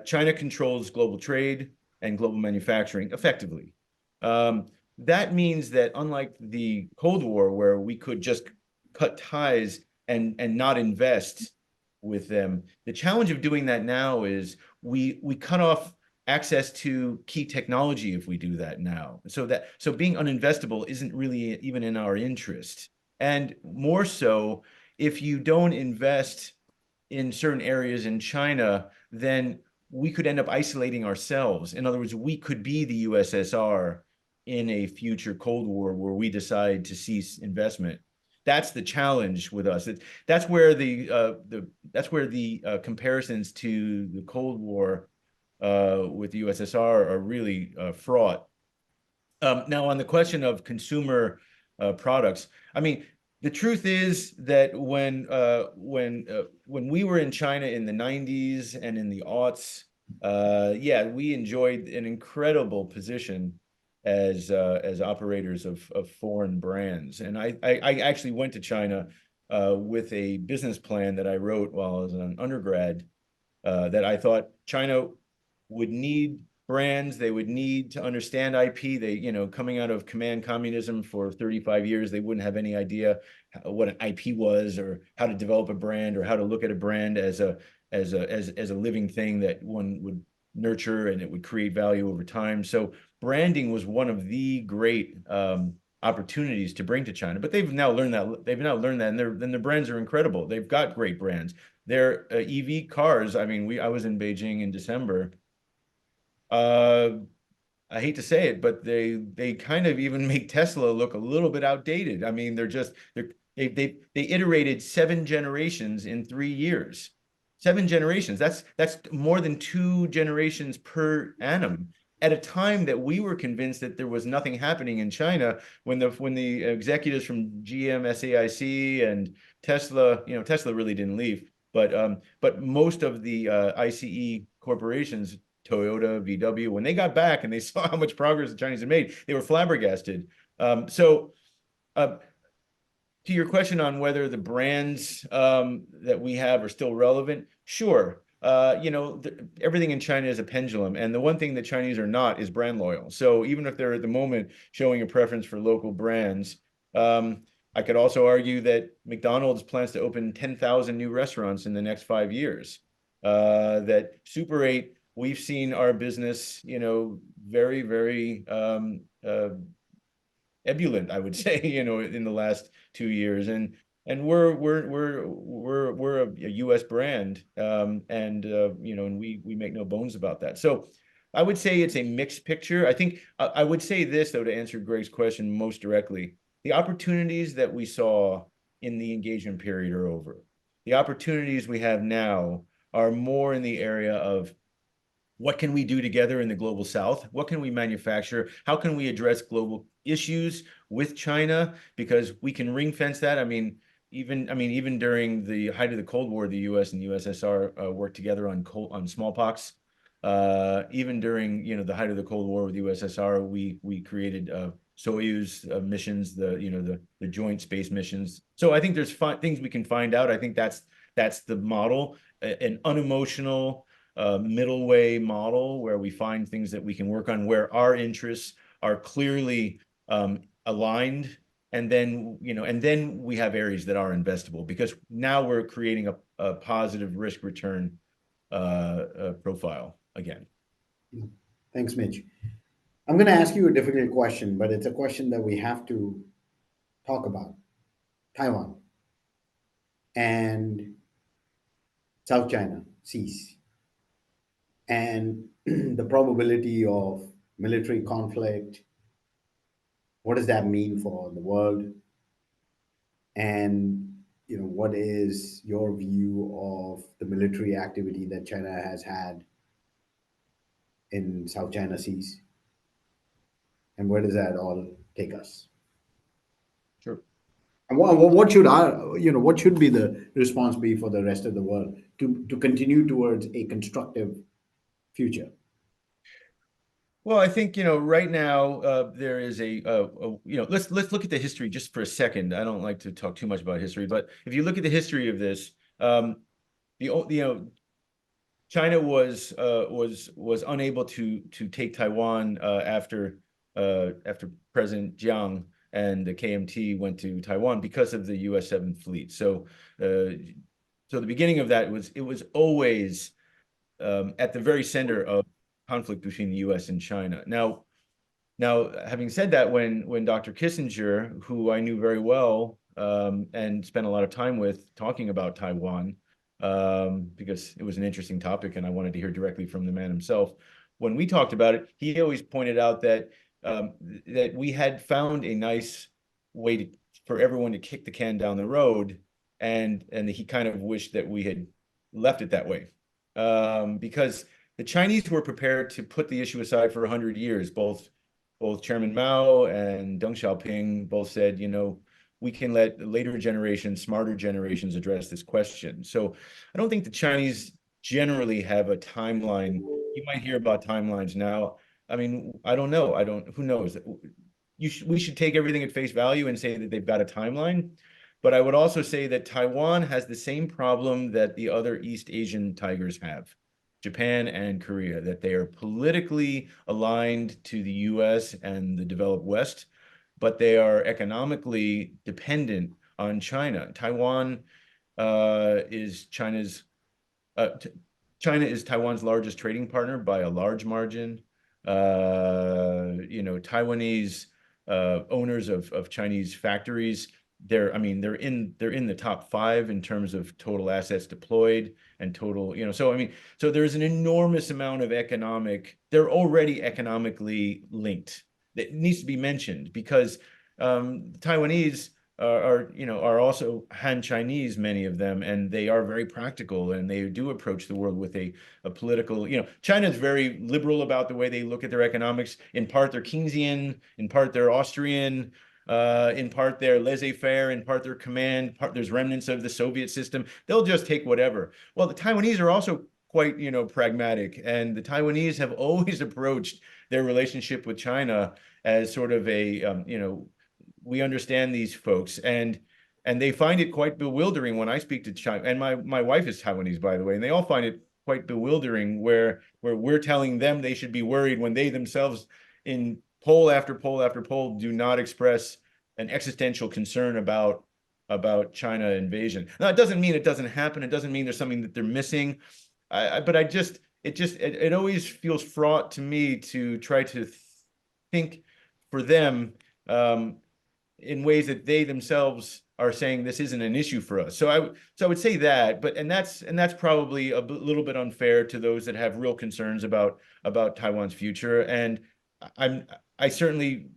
China controls global trade and global manufacturing effectively. That means that unlike the Cold War, where we could just cut ties and not invest with them, the challenge of doing that now is we cut off access to key technology if we do that now. So being uninvestable isn't really even in our interest. And more so, if you don't invest in certain areas in China, then we could end up isolating ourselves. In other words, we could be the USSR in a future Cold War where we decide to cease investment. That's the challenge with us. That's where the comparisons to the Cold War with the USSR are really fraught. Now, on the question of consumer products, I mean, the truth is that when we were in China in the 90s and in the aughts, yeah, we enjoyed an incredible position as operators of foreign brands. And I actually went to China with a business plan that I wrote while I was an undergrad, that I thought China would need brands. They would need to understand IP. They, coming out of command communism for 35 years, they wouldn't have any idea what an IP was, or how to develop a brand, or how to look at a brand as a living thing that one would nurture and it would create value over time. So branding was one of the great opportunities to bring to China. But they've now learned that, and their brands are incredible. They've got great brands. Their EV cars. I mean, I was in Beijing in December. Uh, I hate to say it, but they kind of even make Tesla look a little bit outdated. I mean, they iterated 7 generations in 3 years. 7 generations. That's more than 2 generations per annum. At a time that we were convinced that there was nothing happening in China, when the executives from GM, SAIC, and Tesla, Tesla really didn't leave, but most of the ICE corporations, Toyota, VW, when they got back and they saw how much progress the Chinese had made, they were flabbergasted. So, to your question on whether the brands that we have are still relevant, sure. Everything in China is a pendulum, and the one thing that Chinese are not is brand loyal. So even if they're at the moment showing a preference for local brands, I could also argue that McDonald's plans to open 10,000 new restaurants in the next 5 years. That Super 8, we've seen our business, very, very ebullient, I would say, in the last 2 years, and we're a U.S. brand, and we make no bones about that. So I would say it's a mixed picture. I think I would say this, though, to answer Greg's question most directly: the opportunities that we saw in the engagement period are over. The opportunities we have now are more in the area of what can we do together in the global South? What can we manufacture? How can we address global issues with China? Because we can ring fence that. Even during the height of the Cold War, the U.S. and USSR worked together on smallpox. Even during the height of the Cold War with the USSR, we created Soyuz missions, the joint space missions. So I think there's things we can find out. I think that's the model, an unemotional middle way model where we find things that we can work on, where our interests are clearly aligned, and then we have areas that are investable, because now we're creating a positive risk return profile again. Thanks, Mitch. I'm going to ask you a difficult question, but it's a question that we have to talk about: Taiwan and South China Seas, and the probability of military conflict. What does that mean for the world? And what is your view of the military activity that China has had in South China Seas? And where does that all take us? Sure. And what should what should be the response be for the rest of the world to continue towards a constructive future? Well, I think right now there is let's look at the history just for a second. I don't like to talk too much about history, but if you look at the history of this, China was unable to take Taiwan after President Jiang and the KMT went to Taiwan because of the U.S. 7th Fleet. So the beginning of that was always at the very center of conflict between the U.S. and China. Now, having said that, when Dr. Kissinger, who I knew very well and spent a lot of time with talking about Taiwan, because it was an interesting topic and I wanted to hear directly from the man himself. When we talked about it, he always pointed out that we had found a nice way for everyone to kick the can down the road, and he kind of wished that we had left it that way, because the Chinese were prepared to put the issue aside for 100 years. Both Chairman Mao and Deng Xiaoping both said, we can let later generations, smarter generations address this question. So I don't think the Chinese generally have a timeline. You might hear about timelines now. I mean, I don't know. Who knows? We should take everything at face value and say that they've got a timeline. But I would also say that Taiwan has the same problem that the other East Asian tigers have, Japan and Korea, that they are politically aligned to the U.S. and the developed West, but they are economically dependent on China. Taiwan is China's China is Taiwan's largest trading partner by a large margin. Taiwanese owners of Chinese factories, they're in the top 5 in terms of total assets deployed and total, so there's an enormous amount of they're already economically linked. That needs to be mentioned because Taiwanese are also Han Chinese, many of them, and they are very practical and they do approach the world with a political, China is very liberal about the way they look at their economics. In part, they're Keynesian, in part, they're Austrian, in part, they're laissez-faire, in part, they're command, there's remnants of the Soviet system. They'll just take whatever. Well, the Taiwanese are also quite, pragmatic, and the Taiwanese have always approached their relationship with China as sort of a, we understand these folks, and they find it quite bewildering when I speak to China. And my wife is Taiwanese, by the way, and they all find it quite bewildering where we're telling them they should be worried when they themselves, in poll after poll after poll, do not express an existential concern about China invasion. Now, it doesn't mean it doesn't happen. It doesn't mean there's something that they're missing. It always feels fraught to me to try to think for them in ways that they themselves are saying this isn't an issue for us. So I would say that, and that's probably a little bit unfair to those that have real concerns about Taiwan's future. And I certainly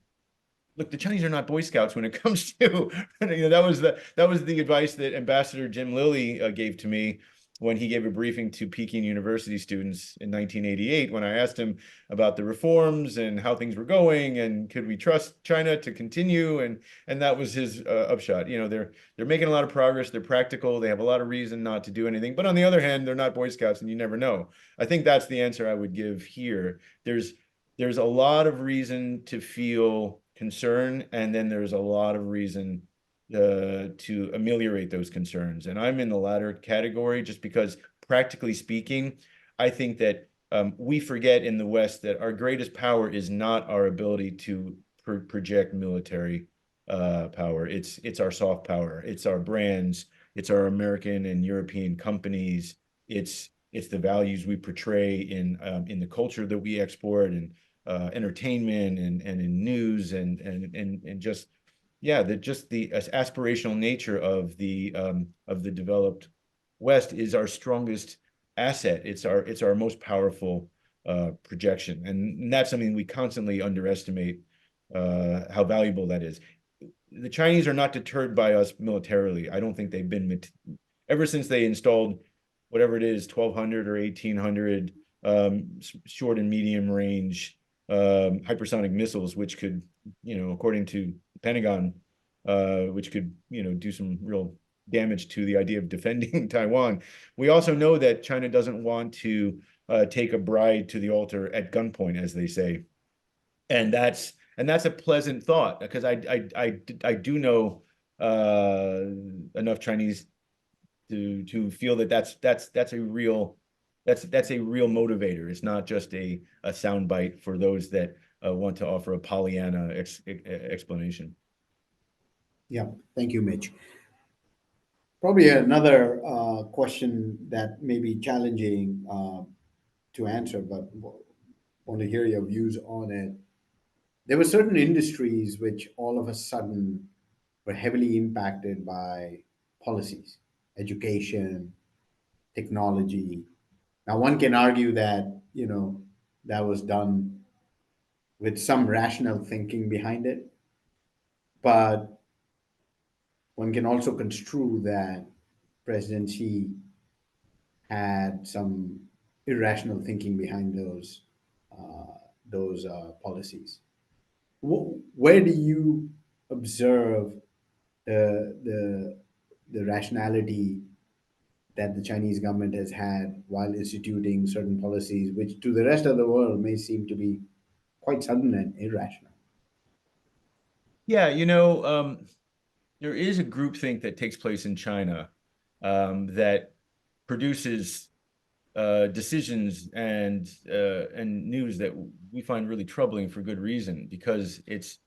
look, the Chinese are not Boy Scouts when it comes to, that was the advice that Ambassador Jim Lilly gave to me when he gave a briefing to Peking University students in 1988, when I asked him about the reforms and how things were going and could we trust China to continue, and that was his upshot. They're making a lot of progress. They're practical. They have a lot of reason not to do anything. But on the other hand, they're not Boy Scouts, and you never know. I think that's the answer I would give here. There's a lot of reason to feel concern, and then there's a lot of reason to ameliorate those concerns. And I'm in the latter category just because, practically speaking, I think that we forget in the West that our greatest power is not our ability to project military power. It's our soft power. It's our brands. It's our American and European companies. It's the values we portray in the culture that we export, and entertainment and in news and just the aspirational nature of the developed West is our strongest asset. It's our most powerful projection, and that's something we constantly underestimate how valuable that is. The Chinese are not deterred by us militarily. I don't think they've been ever since they installed whatever it is, 1,200 or 1,800 short and medium range hypersonic missiles, which could, according to the Pentagon, which could, do some real damage to the idea of defending Taiwan. We also know that China doesn't want to take a bride to the altar at gunpoint, as they say, and that's a pleasant thought, because I do know enough Chinese to feel that that's a real motivator. It's not just a soundbite for those that want to offer a Pollyanna explanation. Yeah, thank you, Mitch. Probably another question that may be challenging to answer, but want to hear your views on it. There were certain industries which all of a sudden were heavily impacted by policies, education, technology. Now, one can argue that, that was done with some rational thinking behind it, but one can also construe that President Xi had some irrational thinking behind those policies. Where do you observe the the rationality that the Chinese government has had while instituting certain policies, which to the rest of the world may seem to be quite sudden and irrational? Yeah, there is a groupthink that takes place in China that produces decisions and news that we find really troubling for good reason, because it's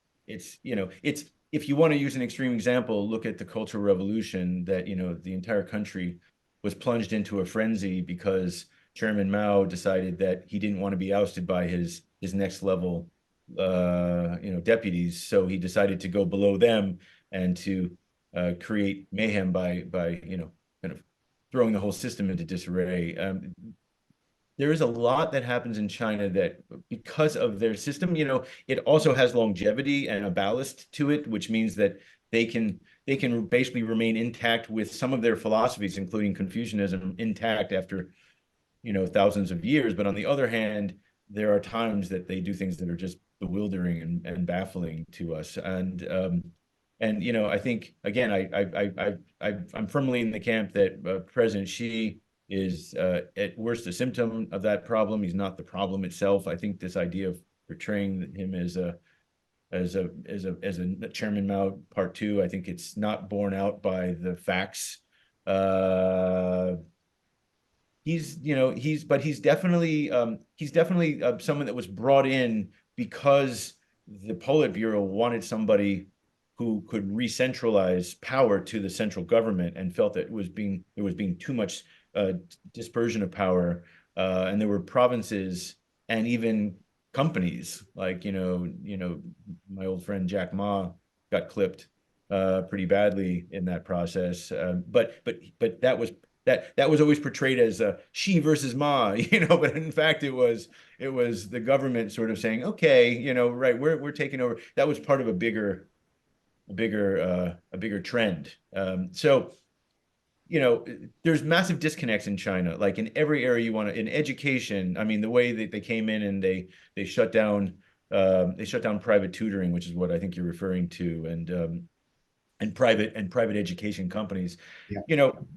if you want to use an extreme example, look at the Cultural Revolution that the entire country was plunged into a frenzy because Chairman Mao decided that he didn't want to be ousted by his next level deputies, so he decided to go below them and to create mayhem by kind of throwing the whole system into disarray. There is a lot that happens in China that, because of their system, it also has longevity and a ballast to it, which means that they can basically remain intact with some of their philosophies, including Confucianism, intact after thousands of years. But on the other hand, there are times that they do things that are just bewildering and baffling to us. And I think, again, I'm firmly in the camp that President Xi is at worst a symptom of that problem. He's not the problem itself. I think this idea of portraying him as a Chairman Mao part two, I think it's not borne out by the facts. Uh, he's definitely someone that was brought in because the Politburo wanted somebody who could re-centralize power to the central government, and felt that there was being too much uh, dispersion of power, and there were provinces and even companies like my old friend Jack Ma got clipped pretty badly in that process. But that was always portrayed as Xi versus Ma, but in fact it was the government sort of saying, okay, right, we're taking over. That was part of a bigger trend. So there's massive disconnects in China, like in every area you want to. In education, I mean, the way that they came in and they shut down private tutoring, which is what I think you're referring to, and private education companies. Yeah. You know,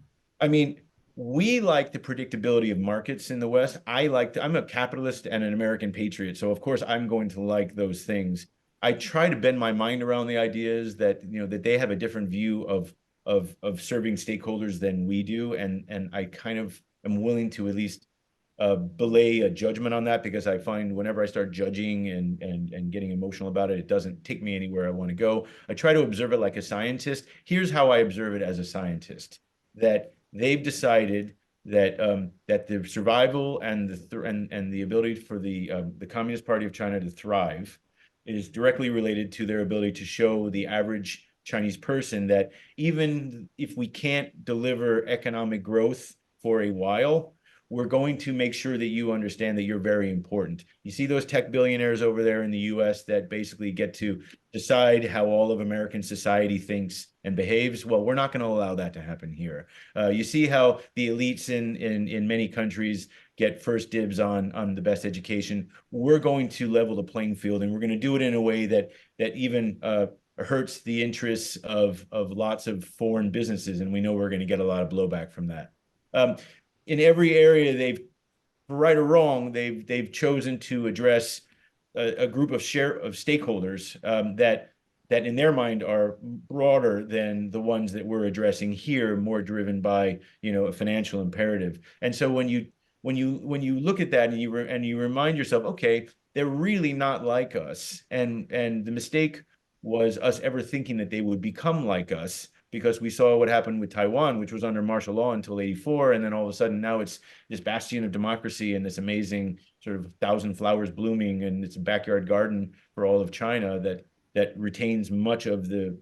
I mean, we like the predictability of markets in the West. I'm a capitalist and an American patriot, so of course I'm going to like those things. I try to bend my mind around the ideas that they have a different view of serving stakeholders than we do, and I kind of am willing to at least belay a judgment on that, because I find whenever I start judging and getting emotional about it, it doesn't take me anywhere I want to go. I try to observe it like a scientist. Here's how I observe it as a scientist: that they've decided that the survival and the ability for the Communist Party of China to thrive is directly related to their ability to show the average Chinese person that even if we can't deliver economic growth for a while, we're going to make sure that you understand that you're very important. You see those tech billionaires over there in the U.S. that basically get to decide how all of American society thinks and behaves? Well, we're not going to allow that to happen here. You see how the elites in many countries get first dibs on the best education. We're going to level the playing field, and we're going to do it in a way that even hurts the interests of lots of foreign businesses, and we know we're going to get a lot of blowback from that. Um, in every area, for right or wrong, they've chosen to address a group of stakeholders that in their mind are broader than the ones that we're addressing here, more driven by a financial imperative. And so when you look at that, and you remind yourself, okay, they're really not like us, and the mistake was us ever thinking that they would become like us, because we saw what happened with Taiwan, which was under martial law until '84, and then all of a sudden now it's this bastion of democracy and this amazing sort of thousand flowers blooming, and it's a backyard garden for all of China that retains much of the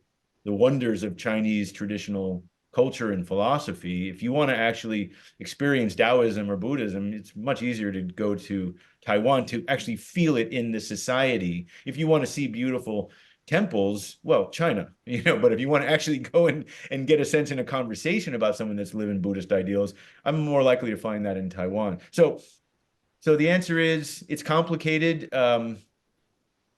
wonders of Chinese traditional culture and philosophy. If you want to actually experience Taoism or Buddhism, it's much easier to go to Taiwan to actually feel it in the society. If you want to see beautiful temples, well, China, but if you want to actually go and get a sense in a conversation about someone that's living Buddhist ideals, I'm more likely to find that in Taiwan. So So the answer is it's complicated.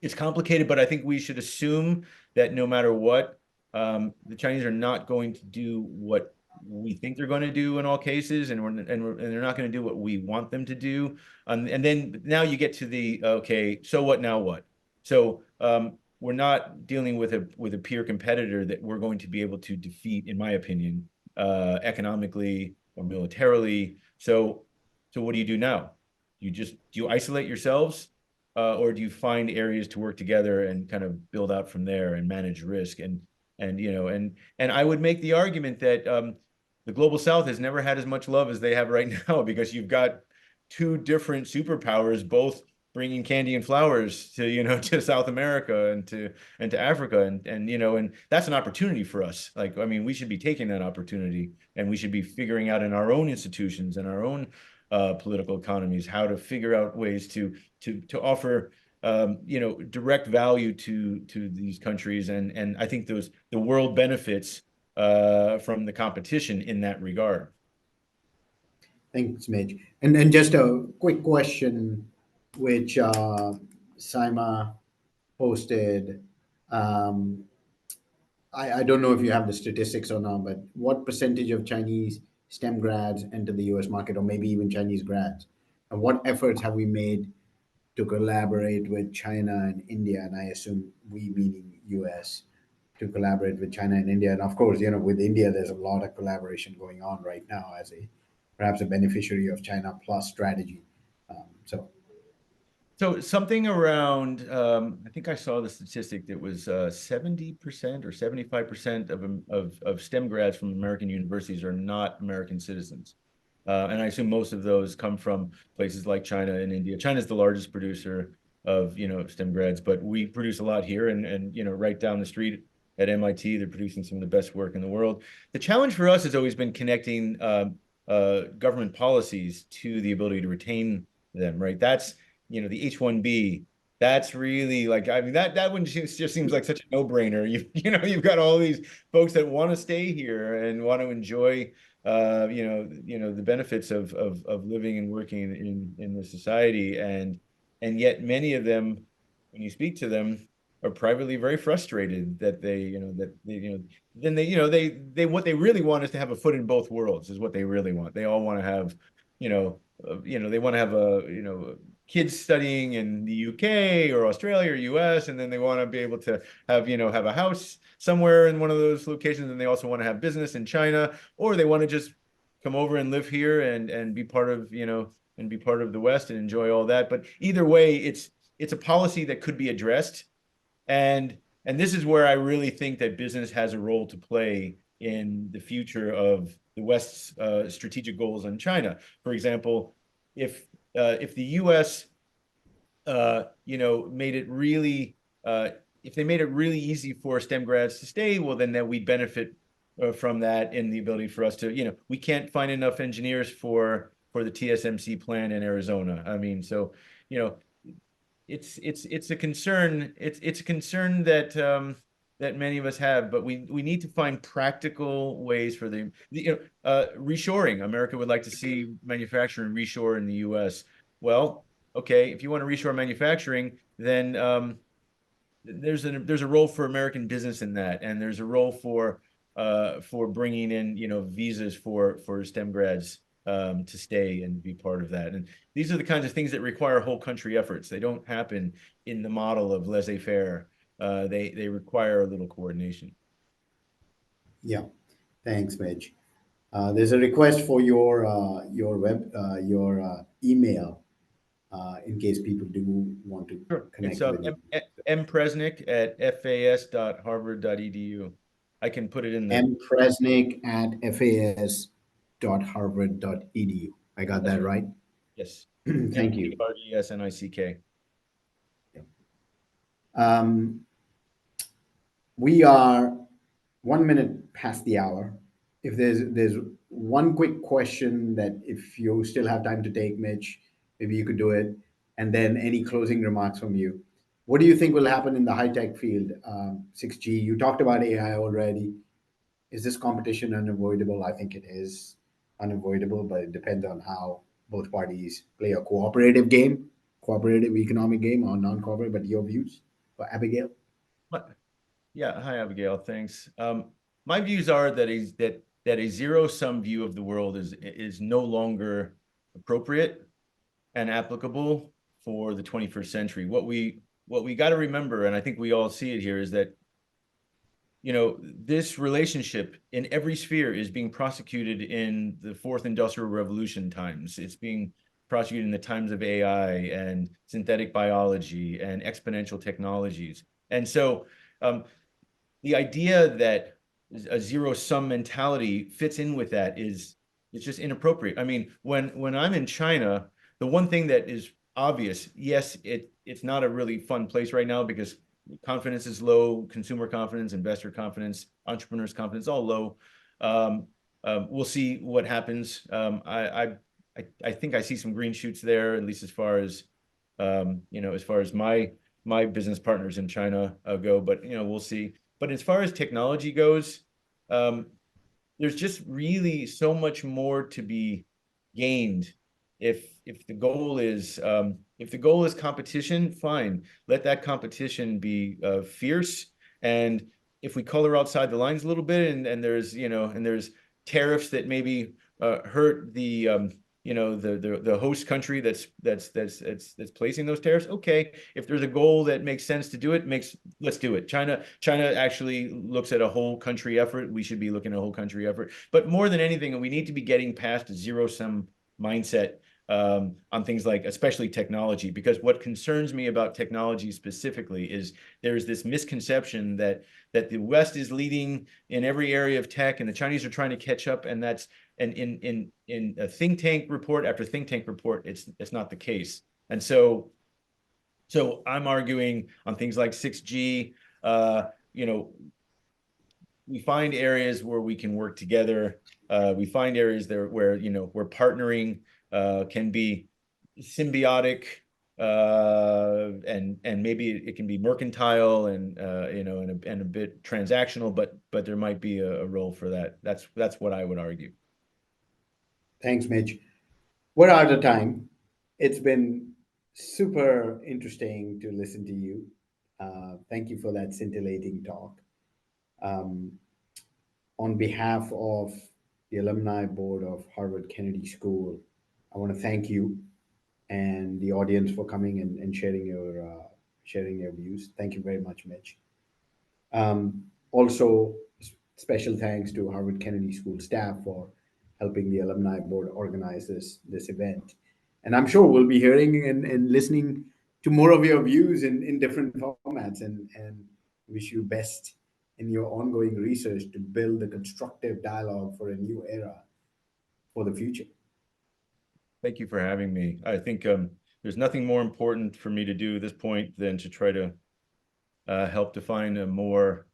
It's complicated, but I think we should assume that no matter what, the Chinese are not going to do what we think they're going to do in all cases, and they're not going to do what we want them to do. And then now you get to the okay, so what now what? So we're not dealing with a peer competitor that we're going to be able to defeat, in my opinion, economically or militarily. So what do you do now? Do you isolate yourselves? Or do you find areas to work together and kind of build out from there and manage risk and I would make the argument that the global South has never had as much love as they have right now because you've got two different superpowers both bringing candy and flowers to to South America and to Africa and that's an opportunity for us. Like I mean, we should be taking that opportunity and we should be figuring out in our own institutions and our own political economies how to figure out ways to offer direct value to these countries and I think the world benefits from the competition in that regard. Thanks, Mitch. And just a quick question, which Saima posted. Um, I don't know if you have the statistics or not, but what percentage of Chinese STEM grads enter the US market, or maybe even Chinese grads? And what efforts have we made to collaborate with China and India? And I assume we meaning US to collaborate with China and India. And of course, with India, there's a lot of collaboration going on right now as a perhaps a beneficiary of China Plus strategy. So So something around, I think I saw the statistic that was 70% or 75% of STEM grads from American universities are not American citizens. And I assume most of those come from places like China and India. China is the largest producer of, STEM grads, but we produce a lot here and right down the street at MIT, they're producing some of the best work in the world. The challenge for us has always been connecting government policies to the ability to retain them, right? That's the H-1B, that's really like, I mean, that one just seems like such a no-brainer. You've got all these folks that want to stay here and want to enjoy, the benefits of living and working in the society, and yet many of them, when you speak to them, are privately very frustrated that then they what they really want is to have a foot in both worlds is what they really want. They all want to have, they want to have kids studying in the UK or Australia or US, and then they want to be able to have a house somewhere in one of those locations, and they also want to have business in China, or they want to just come over and live here and be part of and be part of the West and enjoy all that. But either way, it's a policy that could be addressed, and this is where I really think that business has a role to play in the future of the West's strategic goals on China. For example, if the U.S. Made it really if they made it really easy for STEM grads to stay, well, then that we benefit from that in the ability for us to, we can't find enough engineers for the TSMC plant in Arizona. I mean, so, it's a concern. It's a concern that many of us have, but we need to find practical ways for reshoring. America would like to see manufacturing reshore in the U.S. Well, okay, if you want to reshore manufacturing, then there's a role for American business in that, and there's a role for bringing in visas for STEM grads to stay and be part of that. And these are the kinds of things that require whole country efforts. They don't happen in the model of laissez-faire. They require a little coordination. yeah, thanks, Mitch. There's a request for your email in case people do want to Sure. It's connect with you. mpresnick at fas.harvard.edu. I can put it in the. mpresnick at fas.harvard.edu. I got That's that right. right? Yes. Thank you. MPRESNICK. Um, we are 1 minute past the hour. If there's one quick question that if you still have time to take, Mitch, maybe you could do it, and then any closing remarks from you. What do you think will happen in the high tech field? 6G. You talked about AI already. Is this competition unavoidable? I think it is unavoidable, but it depends on how both parties play a cooperative game, cooperative economic game, or non-cooperative. But your views for Abigail? But- Yeah, hi Abigail, thanks. My views are that a zero-sum view of the world is no longer appropriate and applicable for the 21st century. What we got to remember, and I think we all see it here, is that this relationship in every sphere is being prosecuted in the fourth industrial revolution times. It's being prosecuted in the times of AI and synthetic biology and exponential technologies. And so the idea that a zero-sum mentality fits in with that it's just inappropriate. I mean, when I'm in China, the one thing that is obvious, yes, it's not a really fun place right now because confidence is low, consumer confidence, investor confidence, entrepreneurs confidence, all low. We'll see what happens. I think I see some green shoots there, at least as far as my business partners in China go, but we'll see. But as far as technology goes, there's just really so much more to be gained if the goal is competition, fine. Let that competition be fierce. And if we color outside the lines a little bit, and there's tariffs that maybe hurt the host country that's placing those tariffs. Okay, if there's a goal that makes sense to do it, let's do it. China actually looks at a whole country effort. We should be looking at a whole country effort. But more than anything, we need to be getting past a zero-sum mindset on things like especially technology, because what concerns me about technology specifically is there's this misconception that the West is leading in every area of tech and the Chinese are trying to catch up, and in a think tank report after think tank report, it's not the case. And so I'm arguing on things like 6G, we find areas where we can work together. We find areas there where partnering can be symbiotic, and maybe it can be mercantile and and a bit transactional, but there might be a role for that. That's what I would argue. Thanks, Mitch. We're out of time. It's been super interesting to listen to you. Thank you for that scintillating talk. Um, on behalf of the alumni board of Harvard Kennedy School, I want to thank you and the audience for coming and sharing your views. Thank you very much, Mitch. Also, special thanks to Harvard Kennedy School staff for helping the alumni board organize this event. And I'm sure we'll be hearing and listening to more of your views in different formats, and wish you best in your ongoing research to build a constructive dialogue for a new era for the future. Thank you for having me. I think there's nothing more important for me to do at this point than to try to help define a more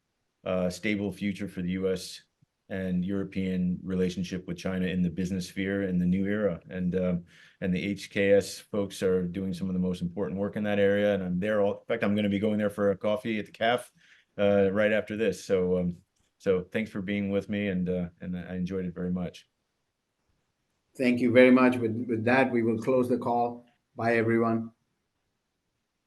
stable future for the U.S. and European relationship with China in the business sphere in the new era. And the HKS folks are doing some of the most important work in that area. And I'm there. In fact, I'm going to be going there for a coffee at the CAF right after this. So thanks for being with me, and I enjoyed it very much. Thank you very much. With that, we will close the call. Bye, everyone.